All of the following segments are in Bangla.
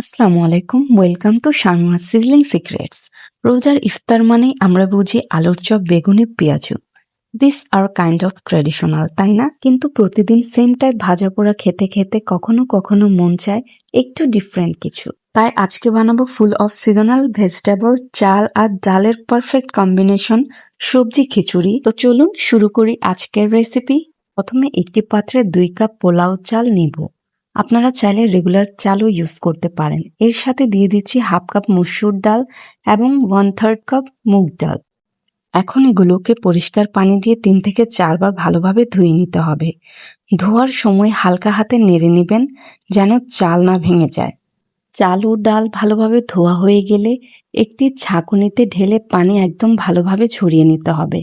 আসসালামু আলাইকুম, welcome to Shamima sizzling secrets. রোজার ইফতার মানেই আমরা বুঝি আলুর চপ, বেগুনি, পেঁয়াজু। This R kind of traditional, তাই না? কিন্তু প্রতিদিন সেম টাইপ ভাজা পোড়া খেতে খেতে কখনো কখনো মন চায় একটু ডিফারেন্ট কিছু। তাই আজকে বানাবো ফুল অফ সিজনাল ভেজিটেবল, চাল আর ডালের পারফেক্ট কম্বিনেশন সবজি খিচুড়ি। তো চলুন শুরু করি আজকের রেসিপি। প্রথমে একটি পাত্রে 2 কাপ পোলাও চাল নিব। আপনারা চাইলে রেগুলার চালও ইউজ করতে পারেন। এর সাথে দিয়ে দিচ্ছি হাফ কাপ মসুর ডাল এবং 1/3 কাপ মুগ ডাল। এখন এগুলোকে পরিষ্কার পানি দিয়ে 3 থেকে 4 বার ভালোভাবে ধুয়ে নিতে হবে। ধোয়ার সময় হালকা হাতে নেড়ে নেবেন যেন চাল না ভেঙে যায়। চাল ও ডাল ভালোভাবে ধোয়া হয়ে গেলে একটি ছাঁকুনিতে ঢেলে পানি একদম ভালোভাবে ছড়িয়ে নিতে হবে।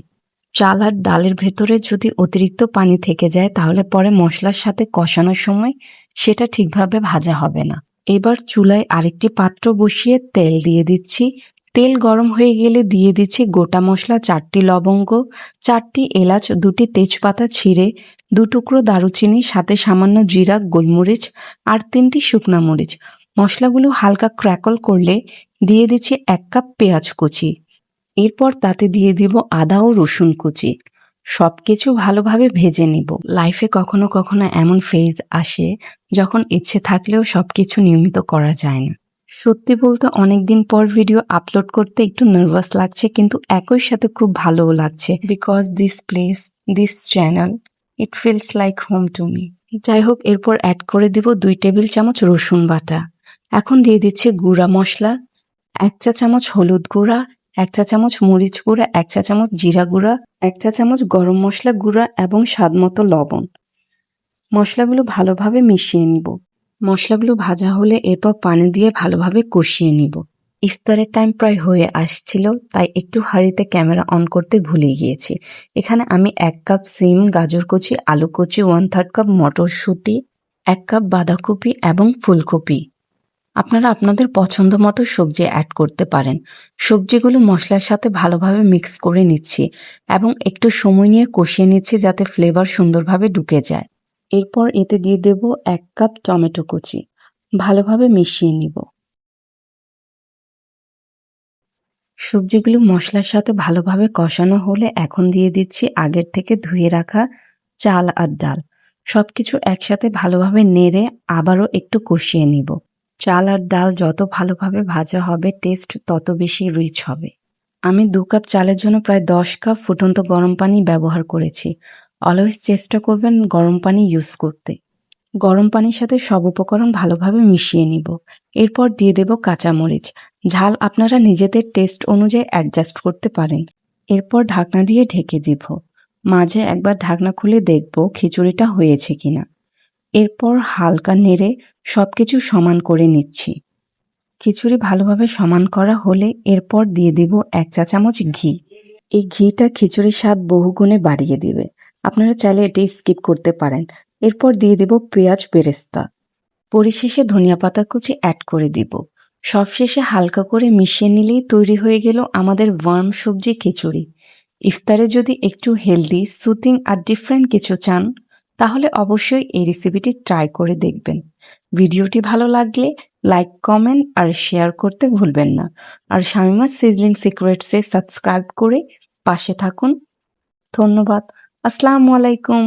চাল আর ডালের ভেতরে যদি অতিরিক্ত পানি থেকে যায় তাহলে পরে মশলার সাথে কষানোর সময় সেটা ঠিকভাবে ভাজা হবে না। এবার চুলায় আরেকটি পাত্র বসিয়ে তেল দিয়ে দিচ্ছি। তেল গরম হয়ে গেলে দিয়ে দিচ্ছি গোটা মশলা 4টি লবঙ্গ, 4টি এলাচ, 2টি তেজপাতা ছিঁড়ে, 2 টুকরো দারুচিনি, সাথে সামান্য জিরা, গোলমরিচ আর 3টি শুকনা মরিচ। মশলাগুলো হালকা ক্র্যাকল করলে দিয়ে দিচ্ছি 1 কাপ পেঁয়াজ কুচি। এরপর তাতে দিয়ে দিব আদা ও রসুন কুচি। সবকিছু ভালোভাবে ভেজে নিব। লাইফে কখনো কখনো এমন ফেজ আসে যখন ইচ্ছে থাকলেও সবকিছু নিয়মিত করা যায় না। সত্যি বলতে অনেকদিন পর ভিডিও আপলোড করতে একটু নার্ভাস লাগছে, কিন্তু একই সাথে খুব ভালোও লাগছে। Because this place, this channel, it feels like home to me. যাই হোক, এরপর অ্যাড করে দিব 2 টেবিল চামচ রসুন বাটা। এখন দিয়ে দিচ্ছি গুঁড়া মশলা, 1 চা চামচ হলুদ গুঁড়া, 1 চা চামচ মরিচ গুঁড়া, 1 চা চামচ জিরা গুঁড়া, 1 চা চামচ গরম মশলা গুঁড়া এবং স্বাদমতো লবণ। মশলাগুলো ভালোভাবে মিশিয়ে নিব। মশলাগুলো ভাজা হলে এরপর পানি দিয়ে ভালোভাবে কষিয়ে নিব। ইফতারের টাইম প্রায় হয়ে আসছিল, তাই একটু হাঁড়িতে ক্যামেরা অন করতে ভুলে গিয়েছি। এখানে আমি 1 কাপ সিম, গাজর কুচি, আলু কুচি, 1/3 কাপ মটরশুঁটি, 1 কাপ বাঁধাকপি এবং ফুলকপি। আপনারা আপনাদের পছন্দ মতো সবজি অ্যাড করতে পারেন। সবজিগুলো মশলার সাথে ভালোভাবে মিক্স করে নিচ্ছি এবং একটু সময় নিয়ে কষিয়ে নিচ্ছি যাতে ফ্লেভার সুন্দরভাবে ঢুকে যায়। এরপর এতে দিয়ে দেব 1 কাপ টমেটো কুচি। ভালোভাবে মিশিয়ে নিব। সবজিগুলো মশলার সাথে ভালোভাবে কষানো হলে এখন দিয়ে দিচ্ছি আগের থেকে ধুয়ে রাখা চাল আর ডাল। সবকিছু একসাথে ভালোভাবে নেড়ে আবারও একটু কষিয়ে নিব। চাল আর ডাল যত ভালোভাবে ভাজা হবে টেস্ট তত বেশি রিচ হবে। আমি 2 কাপ চালের জন্য প্রায় 10 কাপ ফুটন্ত গরম পানি ব্যবহার করেছি। অলওয়েজ চেষ্টা করবেন গরম পানি ইউজ করতে। গরম পানির সাথে সব উপকরণ ভালোভাবে মিশিয়ে নিব। এরপর দিয়ে দেব কাঁচামরিচ। ঝাল আপনারা নিজেদের টেস্ট অনুযায়ী অ্যাডজাস্ট করতে পারেন। এরপর ঢাকনা দিয়ে ঢেকে দিব। মাঝে একবার ঢাকনা খুলে দেখব খিচুড়িটা হয়েছে কিনা। এরপর হালকা নেড়ে সবকিছু সমান করে নিচ্ছি। খিচুড়ি ভালোভাবে সমান করা হলে এরপর দিয়ে দিব 1 চা চামচ ঘি। এই ঘিটা খিচুড়ির স্বাদ বহুগুণে বাড়িয়ে দিবে। আপনারা চাইলে এটি স্কিপ করতে পারেন। এরপর দিয়ে দেব পেঁয়াজ বেরেস্তা। পরিশেষে ধনিয়া পাতা কুচি অ্যাড করে দিব। সবশেষে হালকা করে মিশিয়ে নিলেই তৈরি হয়ে গেল আমাদের ওয়ার্ম সবজি খিচুড়ি। ইফতারে যদি একটু হেলদি, সুথিং আর ডিফারেন্ট কিছু চান তাহলে অবশ্যই এই রেসিপিটি ট্রাই করে দেখবেন। ভিডিওটি ভালো লাগলে লাইক, কমেন্ট আর শেয়ার করতে ভুলবেন না। আর শামিমা সিজলিং সিক্রেটসে সাবস্ক্রাইব করে পাশে থাকুন। ধন্যবাদ। আসসালামু আলাইকুম।